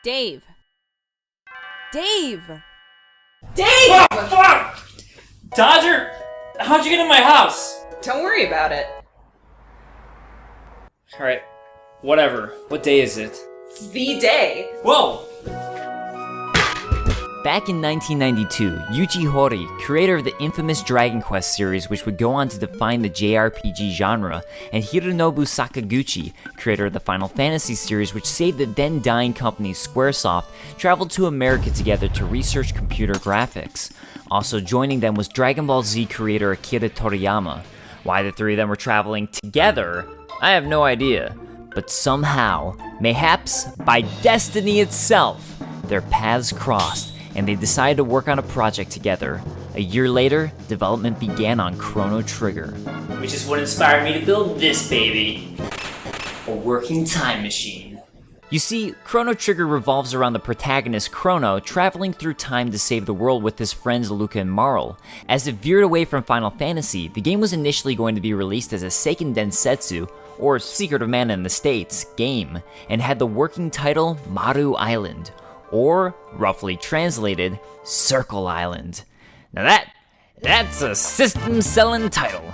Dave! Dave! Dave! Fuck! Dodger, how'd you get in my house? Don't worry about it. Alright, whatever. What day is it? It's the day. Whoa! Back in 1992, Yuji Horii, creator of the infamous Dragon Quest series which would go on to define the JRPG genre, and Hironobu Sakaguchi, creator of the Final Fantasy series which saved the then dying company Squaresoft, traveled to America together to research computer graphics. Also joining them was Dragon Ball Z creator Akira Toriyama. Why the three of them were traveling together, I have no idea. But somehow, mayhaps by destiny itself, their paths crossed, and they decided to work on a project together. A year later, development began on Chrono Trigger. Which is what inspired me to build this baby. A working time machine. You see, Chrono Trigger revolves around the protagonist Chrono traveling through time to save the world with his friends Luca and Marl. As it veered away from Final Fantasy, the game was initially going to be released as a Seiken Densetsu, or Secret of Mana in the States, game, and had the working title Maru Island, or, roughly translated, Circle Island. Now that's a system-selling title.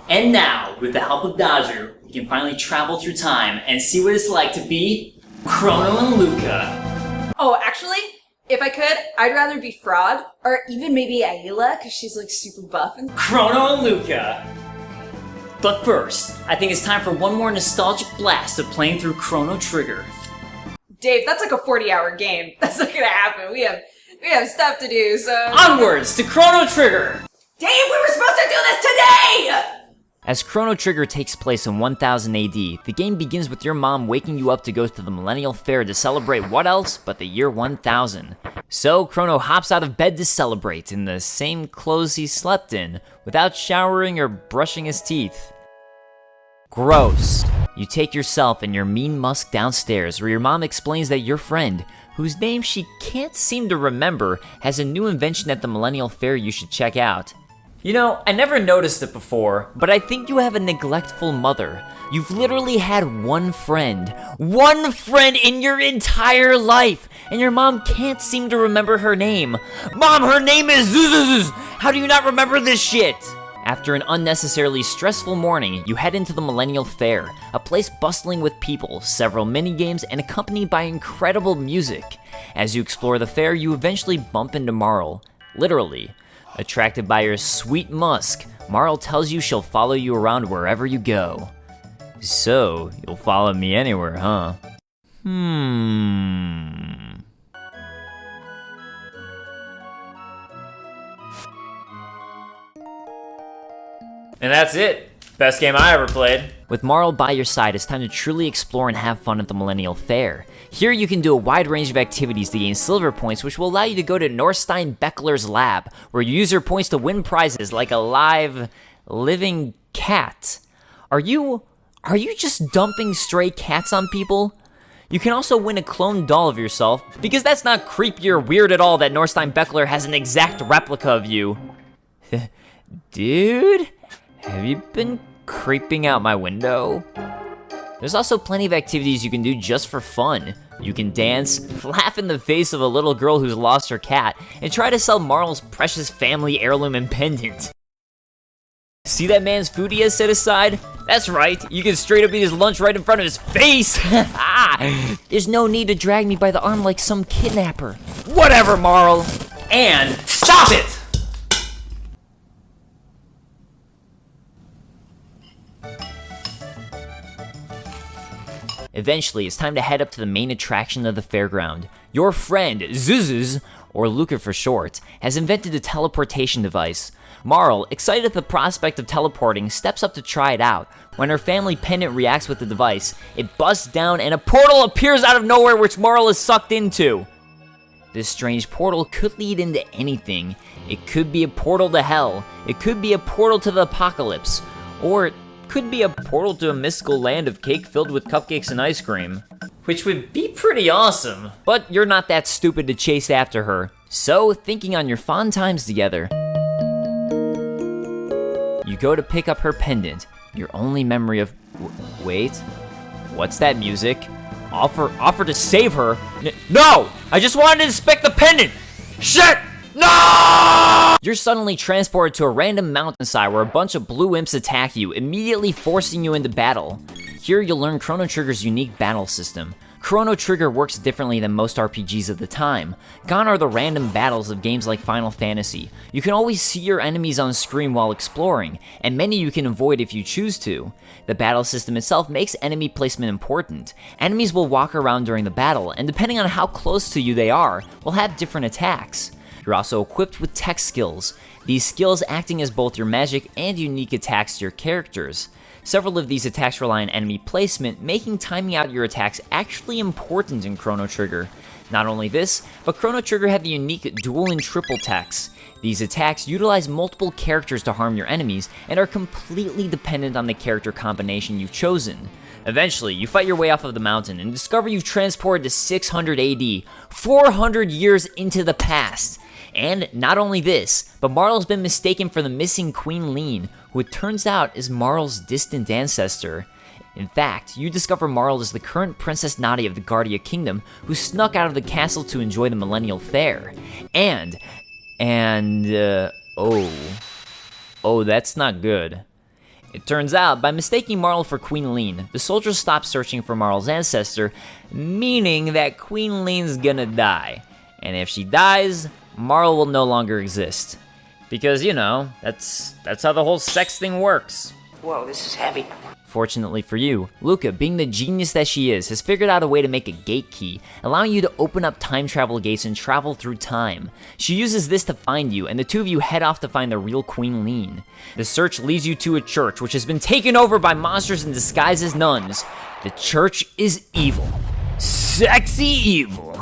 And now, with the help of Dodger, we can finally travel through time and see what it's like to be Chrono and Luca. Oh, actually, if I could, I'd rather be Frog, or even maybe Ayla, because she's like super buff and... Chrono and Luca. But first, I think it's time for one more nostalgic blast of playing through Chrono Trigger. Dave, that's like a 40-hour game. That's not gonna happen. We have stuff to do, so... Onwards to Chrono Trigger! Dave, we were supposed to do this today! As Chrono Trigger takes place in 1000 AD, the game begins with your mom waking you up to go to the Millennial Fair to celebrate what else but the year 1000. So Chrono hops out of bed to celebrate in the same clothes he slept in, without showering or brushing his teeth. Gross. You take yourself and your mean musk downstairs where your mom explains that your friend, whose name she can't seem to remember, has a new invention at the Millennial Fair you should check out. You know, I never noticed it before, but I think you have a neglectful mother. You've literally had one friend in your entire life, and your mom can't seem to remember her name. Mom, her name is Zuzuzuz! How do you not remember this shit? After an unnecessarily stressful morning, you head into the Millennial Fair, a place bustling with people, several minigames, and accompanied by incredible music. As you explore the fair, you eventually bump into Marl. Literally. Attracted by your sweet musk, Marl tells you she'll follow you around wherever you go. So, you'll follow me anywhere, huh? And that's it. Best game I ever played. With Marl by your side, it's time to truly explore and have fun at the Millennial Fair. Here you can do a wide range of activities to gain silver points, which will allow you to go to Norstein Beckler's lab, where you use your points to win prizes like a live, living cat. Are you just dumping stray cats on people? You can also win a cloned doll of yourself, because that's not creepy or weird at all that Norstein Beckler has an exact replica of you. Dude? Have you been creeping out my window? There's also plenty of activities you can do just for fun. You can dance, laugh in the face of a little girl who's lost her cat, and try to sell Marl's precious family heirloom and pendant. See that man's food he has set aside? That's right, you can straight up eat his lunch right in front of his face! There's no need to drag me by the arm like some kidnapper. Whatever, Marl! And stop it! Eventually, it's time to head up to the main attraction of the fairground. Your friend, Zuzuz, or Luca for short, has invented a teleportation device. Marl, excited at the prospect of teleporting, steps up to try it out. When her family pendant reacts with the device, it busts down and a portal appears out of nowhere which Marl is sucked into. This strange portal could lead into anything. It could be a portal to hell, it could be a portal to the apocalypse, or it could be a portal to a mystical land of cake filled with cupcakes and ice cream. Which would be pretty awesome. But you're not that stupid to chase after her. So, thinking on your fond times together, you go to pick up her pendant, your only memory of... Wait, what's that music? Offer to save her? No! I just wanted to inspect the pendant! Shit! No! You're suddenly transported to a random mountainside where a bunch of blue imps attack you, immediately forcing you into battle. Here you'll learn Chrono Trigger's unique battle system. Chrono Trigger works differently than most RPGs of the time. Gone are the random battles of games like Final Fantasy. You can always see your enemies on screen while exploring, and many you can avoid if you choose to. The battle system itself makes enemy placement important. Enemies will walk around during the battle, and depending on how close to you they are, will have different attacks. You're also equipped with tech skills, these skills acting as both your magic and unique attacks to your characters. Several of these attacks rely on enemy placement, making timing out your attacks actually important in Chrono Trigger. Not only this, but Chrono Trigger had the unique dual and triple attacks. These attacks utilize multiple characters to harm your enemies and are completely dependent on the character combination you've chosen. Eventually, you fight your way off of the mountain and discover you've transported to 600 AD, 400 years into the past. And not only this, but Marl's been mistaken for the missing Queen Lean, who it turns out is Marl's distant ancestor. In fact, you discover Marl is the current Princess Nadia of the Guardia Kingdom, who snuck out of the castle to enjoy the Millennial Fair. Oh, that's not good. It turns out, by mistaking Marl for Queen Lean, the soldiers stop searching for Marl's ancestor, meaning that Queen Lean's gonna die. And if she dies, Marl will no longer exist. Because, you know, that's how the whole sex thing works. Whoa, this is heavy. Fortunately for you, Luca, being the genius that she is, has figured out a way to make a gate key, allowing you to open up time travel gates and travel through time. She uses this to find you, and the two of you head off to find the real Queen Lean. The search leads you to a church, which has been taken over by monsters in disguise as nuns. The church is evil. Sexy evil.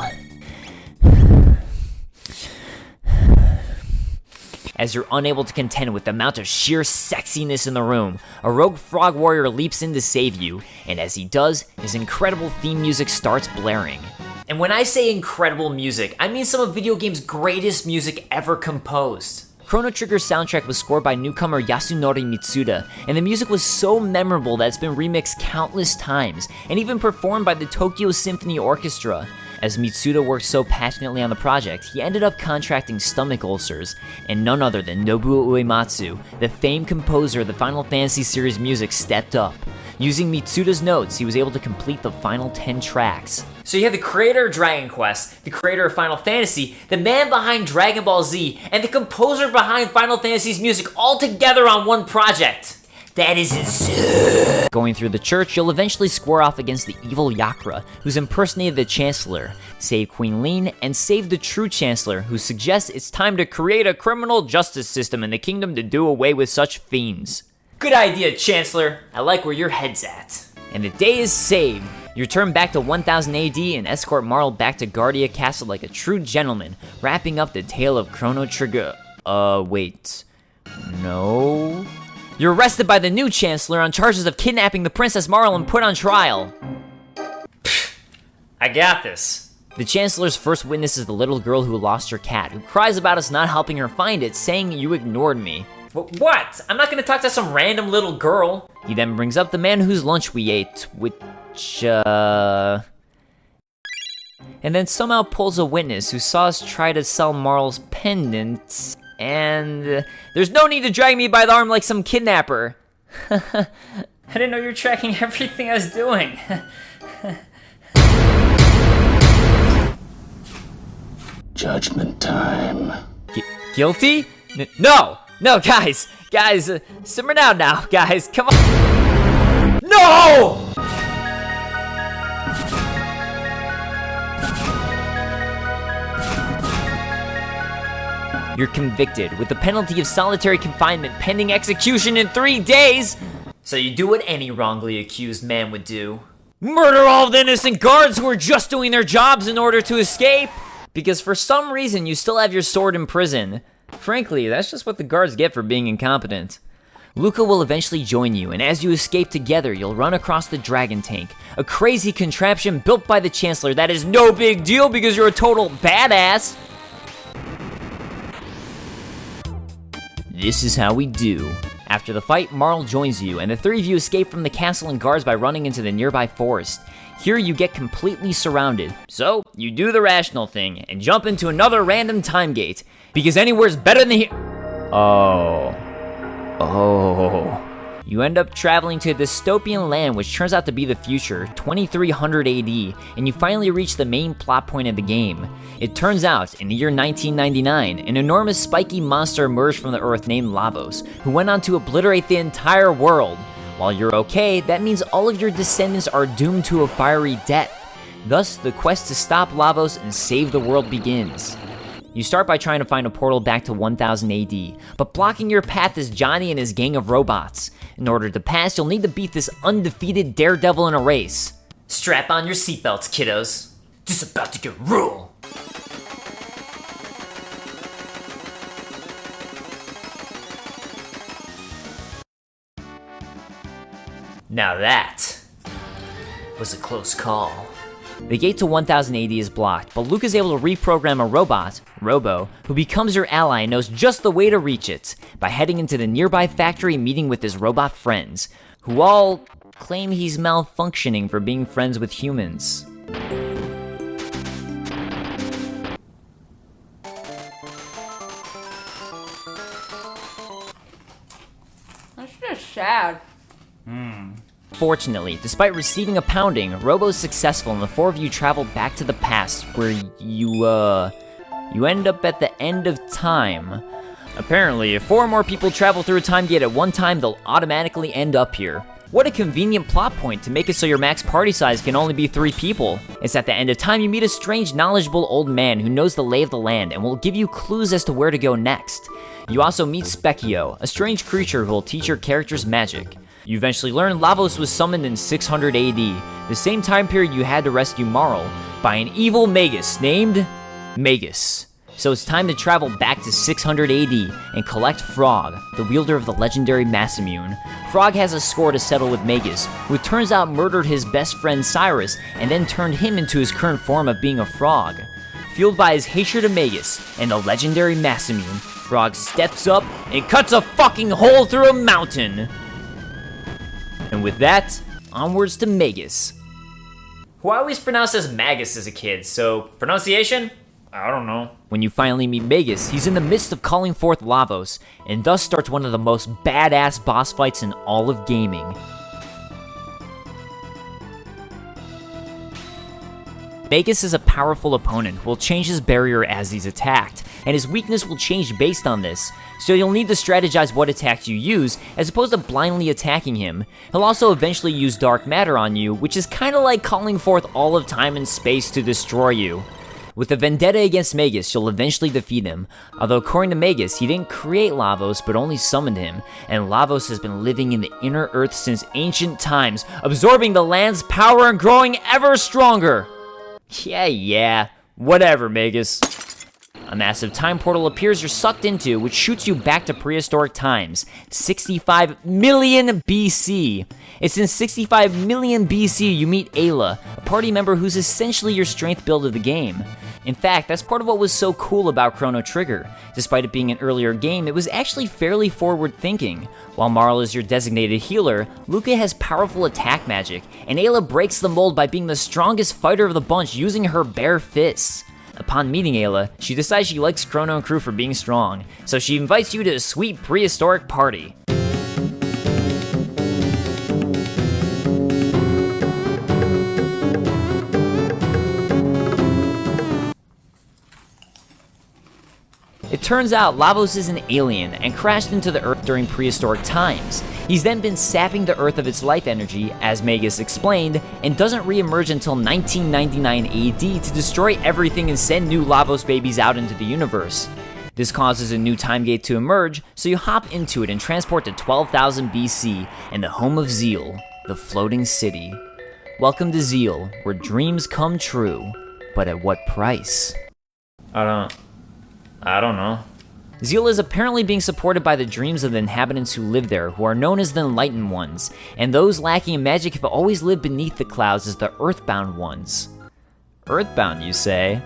As you're unable to contend with the amount of sheer sexiness in the room, a rogue frog warrior leaps in to save you, and as he does, his incredible theme music starts blaring. And when I say incredible music, I mean some of video games' greatest music ever composed. Chrono Trigger's soundtrack was scored by newcomer Yasunori Mitsuda, and the music was so memorable that it's been remixed countless times, and even performed by the Tokyo Symphony Orchestra. As Mitsuda worked so passionately on the project, he ended up contracting stomach ulcers, and none other than Nobuo Uematsu, the famed composer of the Final Fantasy series music, stepped up. Using Mitsuda's notes, he was able to complete the final 10 tracks. So you have the creator of Dragon Quest, the creator of Final Fantasy, the man behind Dragon Ball Z, and the composer behind Final Fantasy's music all together on one project. That is insane. Going through the church, you'll eventually square off against the evil Yakra, who's impersonated the Chancellor, save Queen Lean, and save the true Chancellor, who suggests it's time to create a criminal justice system in the kingdom to do away with such fiends. Good idea, Chancellor. I like where your head's at. And the day is saved. You return back to 1000 AD and escort Marl back to Guardia Castle like a true gentleman, wrapping up the tale of Chrono Trigger. Wait. No? You're arrested by the new Chancellor on charges of kidnapping the Princess Marl and put on trial. I got this. The Chancellor's first witness is the little girl who lost her cat, who cries about us not helping her find it, saying you ignored me. What? I'm not gonna talk to some random little girl. He then brings up the man whose lunch we ate, and then somehow pulls a witness who saw us try to sell Marl's pendants. And there's no need to drag me by the arm like some kidnapper. I didn't know you were tracking everything I was doing. Judgment time. Guilty? No, guys, simmer down now, guys, come on. No! You're convicted with the penalty of solitary confinement pending execution in 3 days. So you do what any wrongly accused man would do. Murder all the innocent guards who are just doing their jobs in order to escape. Because for some reason you still have your sword in prison. Frankly, that's just what the guards get for being incompetent. Luca will eventually join you, and as you escape together, you'll run across the Dragon Tank, a crazy contraption built by the Chancellor that is no big deal because you're a total badass. This is how we do. After the fight, Marl joins you, and the three of you escape from the castle and guards by running into the nearby forest. Here you get completely surrounded, so you do the rational thing and jump into another random time gate, because anywhere's better than here. Oh. You end up traveling to a dystopian land which turns out to be the future, 2300 AD, and you finally reach the main plot point of the game. It turns out, in the year 1999, an enormous spiky monster emerged from the earth named Lavos, who went on to obliterate the entire world. While you're okay, that means all of your descendants are doomed to a fiery death. Thus, the quest to stop Lavos and save the world begins. You start by trying to find a portal back to 1000 AD, but blocking your path is Johnny and his gang of robots. In order to pass, you'll need to beat this undefeated daredevil in a race. Strap on your seatbelts, kiddos. This is about to get real. Now that was a close call. The gate to 1000 AD is blocked, but Luke is able to reprogram a robot, Robo, who becomes your ally and knows just the way to reach it, by heading into the nearby factory and meeting with his robot friends, who all claim he's malfunctioning for being friends with humans. That's just sad. Fortunately, despite receiving a pounding, Robo's successful and the four of you travel back to the past, where you end up at the end of time. Apparently, if 4 more people travel through a time gate at one time, they'll automatically end up here. What a convenient plot point to make it so your max party size can only be 3 people. It's at the end of time you meet a strange, knowledgeable old man who knows the lay of the land and will give you clues as to where to go next. You also meet Specchio, a strange creature who will teach your characters magic. You eventually learn Lavos was summoned in 600 AD, the same time period you had to rescue Marl, by an evil Magus named Magus. So it's time to travel back to 600 AD and collect Frog, the wielder of the legendary Masamune. Frog has a score to settle with Magus, who it turns out murdered his best friend Cyrus and then turned him into his current form of being a frog. Fueled by his hatred of Magus and the legendary Masamune, Frog steps up and cuts a fucking hole through a mountain. And with that, onwards to Magus. Who I always pronounced as Magus as a kid, so pronunciation? I don't know. When you finally meet Magus, he's in the midst of calling forth Lavos, and thus starts one of the most badass boss fights in all of gaming. Magus is a powerful opponent who will change his barrier as he's attacked, and his weakness will change based on this, so you'll need to strategize what attacks you use, as opposed to blindly attacking him. He'll also eventually use dark matter on you, which is kinda like calling forth all of time and space to destroy you. With a vendetta against Magus, you'll eventually defeat him, although according to Magus, he didn't create Lavos but only summoned him, and Lavos has been living in the inner earth since ancient times, absorbing the land's power and growing ever stronger. Yeah, whatever, Magus. A massive time portal appears you're sucked into, which shoots you back to prehistoric times, 65 million BC. It's in 65 million BC you meet Ayla, a party member who's essentially your strength build of the game. In fact, that's part of what was so cool about Chrono Trigger. Despite it being an earlier game, it was actually fairly forward-thinking. While Marl is your designated healer, Luca has powerful attack magic, and Ayla breaks the mold by being the strongest fighter of the bunch using her bare fists. Upon meeting Ayla, she decides she likes Chrono and crew for being strong, so she invites you to a sweet prehistoric party. It turns out Lavos is an alien and crashed into the Earth during prehistoric times. He's then been sapping the Earth of its life energy, as Magus explained, and doesn't re-emerge until 1999 AD to destroy everything and send new Lavos babies out into the universe. This causes a new time gate to emerge, so you hop into it and transport to 12,000 BC and the home of Zeal, the floating city. Welcome to Zeal, where dreams come true, but at what price? I don't know. Zeal is apparently being supported by the dreams of the inhabitants who live there, who are known as the Enlightened Ones, and those lacking in magic have always lived beneath the clouds as the Earthbound Ones. Earthbound, you say?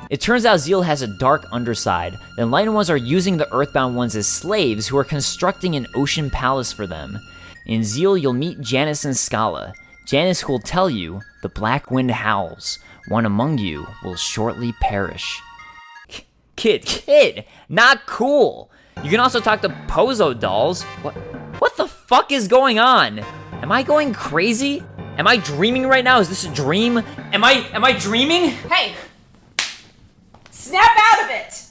It turns out Zeal has a dark underside. The Enlightened Ones are using the Earthbound Ones as slaves who are constructing an ocean palace for them. In Zeal, you'll meet Janice and Scala. Janice who will tell you, the black wind howls. One among you will shortly perish. Kid, not cool. You can also talk to Pozo dolls. What the fuck is going on? Am I going crazy? Am I dreaming right now? Is this a dream? Am I dreaming? Hey! Snap out of it!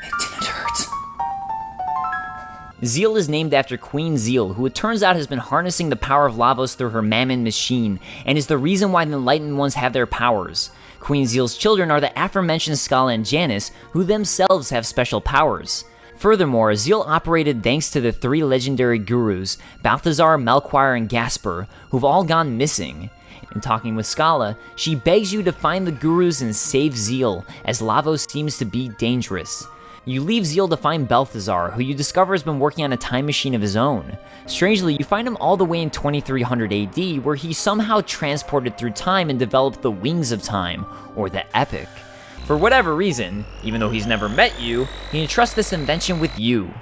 It didn't hurt. Zeal is named after Queen Zeal, who it turns out has been harnessing the power of Lavos through her Mammon machine, and is the reason why the Enlightened Ones have their powers. Queen Zeal's children are the aforementioned Scala and Janice, who themselves have special powers. Furthermore, Zeal operated thanks to the 3 legendary gurus, Balthazar, Melchior, and Gasper, who've all gone missing. In talking with Scala, she begs you to find the gurus and save Zeal, as Lavos seems to be dangerous. You leave Zeal to find Balthazar, who you discover has been working on a time machine of his own. Strangely, you find him all the way in 2300 AD, where he somehow transported through time and developed the Wings of Time, or the Epic. For whatever reason, even though he's never met you, he entrusts this invention with you.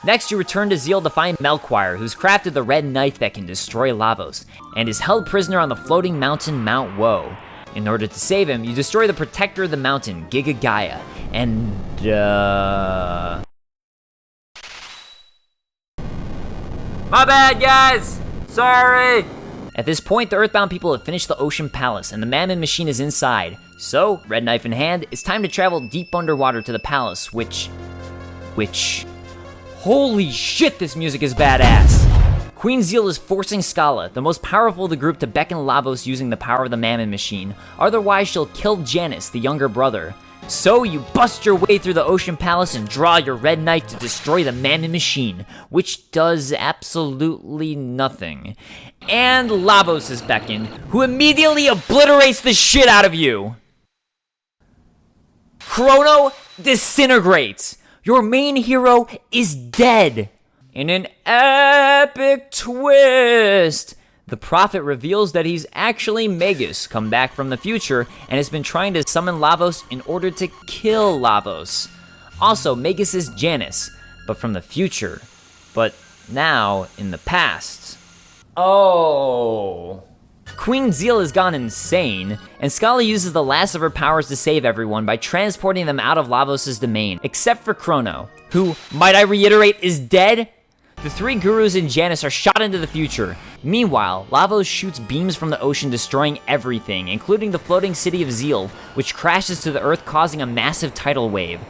Next, you return to Zeal to find Melchior, who's crafted the red knife that can destroy Lavos, and is held prisoner on the floating mountain Mount Woe. In order to save him, you destroy the protector of the mountain, Giga Gaia, and my bad, guys! Sorry! At this point, the Earthbound people have finished the Ocean Palace, and the Mammon machine is inside. So, red knife in hand, it's time to travel deep underwater to the palace, which... Holy shit, this music is badass! Queen Zeal is forcing Scala, the most powerful of the group, to beckon Lavos using the power of the Mammon machine, otherwise she'll kill Janice, the younger brother. So you bust your way through the Ocean Palace and draw your red knife to destroy the Mammon machine, which does absolutely nothing. And Lavos is beckoned, who immediately obliterates the shit out of you! Chrono disintegrates! Your main hero is dead! In an epic twist, the Prophet reveals that he's actually Magus, come back from the future, and has been trying to summon Lavos in order to kill Lavos. Also, Magus is Janice, but from the future. But now, in the past. Oh. Queen Zeal has gone insane, and Scala uses the last of her powers to save everyone by transporting them out of Lavos' domain, except for Chrono, who, might I reiterate, is dead? The 3 gurus and Janice are shot into the future. Meanwhile, Lavos shoots beams from the ocean, destroying everything, including the floating city of Zeal, which crashes to the earth, causing a massive tidal wave.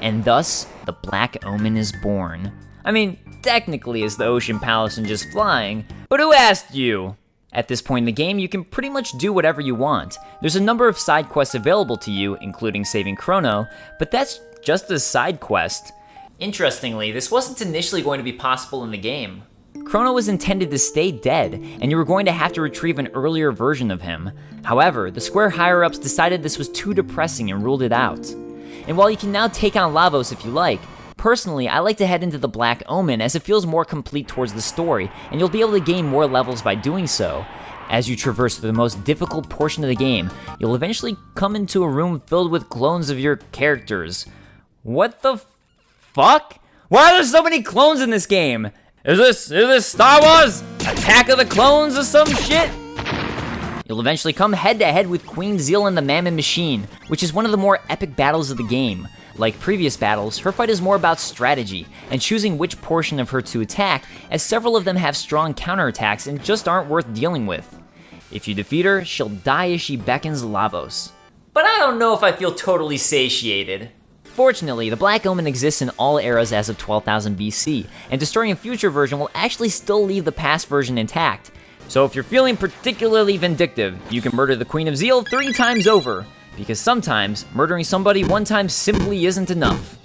And thus, the Black Omen is born. I mean, technically it's the Ocean Palace and just flying, but who asked you? At this point in the game, you can pretty much do whatever you want. There's a number of side quests available to you, including saving Chrono, but that's just a side quest. Interestingly, this wasn't initially going to be possible in the game. Chrono was intended to stay dead, and you were going to have to retrieve an earlier version of him. However, the Square higher-ups decided this was too depressing and ruled it out. And while you can now take on Lavos if you like, personally, I like to head into the Black Omen as it feels more complete towards the story, and you'll be able to gain more levels by doing so. As you traverse through the most difficult portion of the game, you'll eventually come into a room filled with clones of your characters. What the fuck? Why are there so many clones in this game? Is this Star Wars? Attack of the Clones or some shit? You'll eventually come head to head with Queen Zeal and the Mammon Machine, which is one of the more epic battles of the game. Like previous battles, her fight is more about strategy, and choosing which portion of her to attack, as several of them have strong counterattacks and just aren't worth dealing with. If you defeat her, she'll die as she beckons Lavos. But I don't know if I feel totally satiated. Fortunately, the Black Omen exists in all eras as of 12,000 BC, and destroying a future version will actually still leave the past version intact. So if you're feeling particularly vindictive, you can murder the Queen of Zeal 3 times over, because sometimes murdering somebody 1 time simply isn't enough.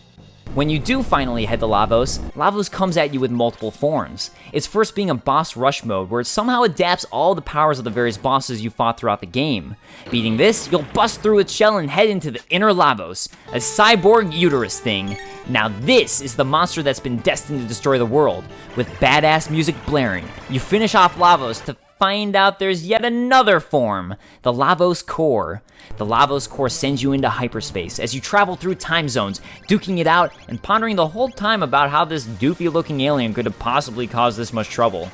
When you do finally head to Lavos, Lavos comes at you with multiple forms. Its first being a boss rush mode, where it somehow adapts all the powers of the various bosses you fought throughout the game. Beating this, you'll bust through its shell and head into the inner Lavos, a cyborg uterus thing. Now this is the monster that's been destined to destroy the world. With badass music blaring, you finish off Lavos to find out there's yet another form, the Lavos Core. The Lavos Core sends you into hyperspace as you travel through time zones, duking it out and pondering the whole time about how this doofy-looking alien could have possibly caused this much trouble.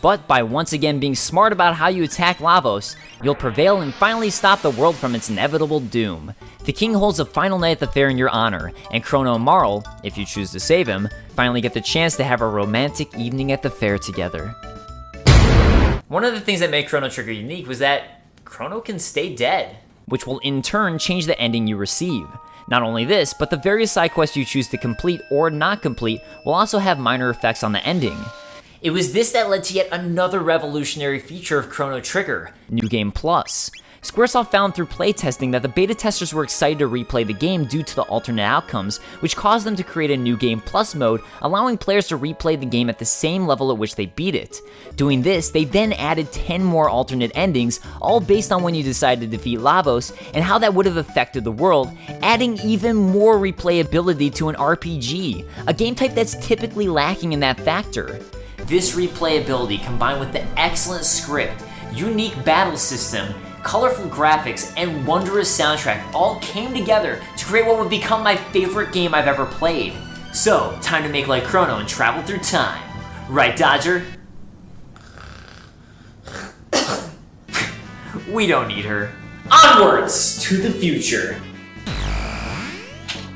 But by once again being smart about how you attack Lavos, you'll prevail and finally stop the world from its inevitable doom. The king holds a final night at the fair in your honor, and Chrono and Marl, if you choose to save him, finally get the chance to have a romantic evening at the fair together. One of the things that made Chrono Trigger unique was that Chrono can stay dead, which will in turn change the ending you receive. Not only this, but the various side quests you choose to complete or not complete will also have minor effects on the ending. It was this that led to yet another revolutionary feature of Chrono Trigger, New Game Plus. Squaresoft found through playtesting that the beta testers were excited to replay the game due to the alternate outcomes, which caused them to create a New Game Plus mode, allowing players to replay the game at the same level at which they beat it. Doing this, they then added 10 more alternate endings, all based on when you decided to defeat Lavos, and how that would have affected the world, adding even more replayability to an RPG, a game type that's typically lacking in that factor. This replayability, combined with the excellent script, unique battle system, colorful graphics, and wondrous soundtrack all came together to create what would become my favorite game I've ever played. So, time to make like Chrono and travel through time. Right, Dodger? We don't need her. Onwards to the future.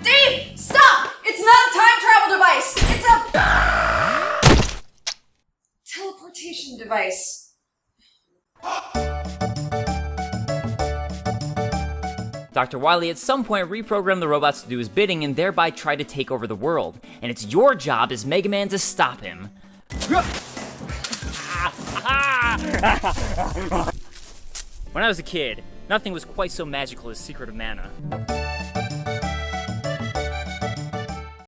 Dave, stop! It's not a time travel device! It's a teleportation device. Dr. Wily at some point reprogrammed the robots to do his bidding and thereby try to take over the world, and it's your job as Mega Man to stop him. When I was a kid, nothing was quite so magical as Secret of Mana.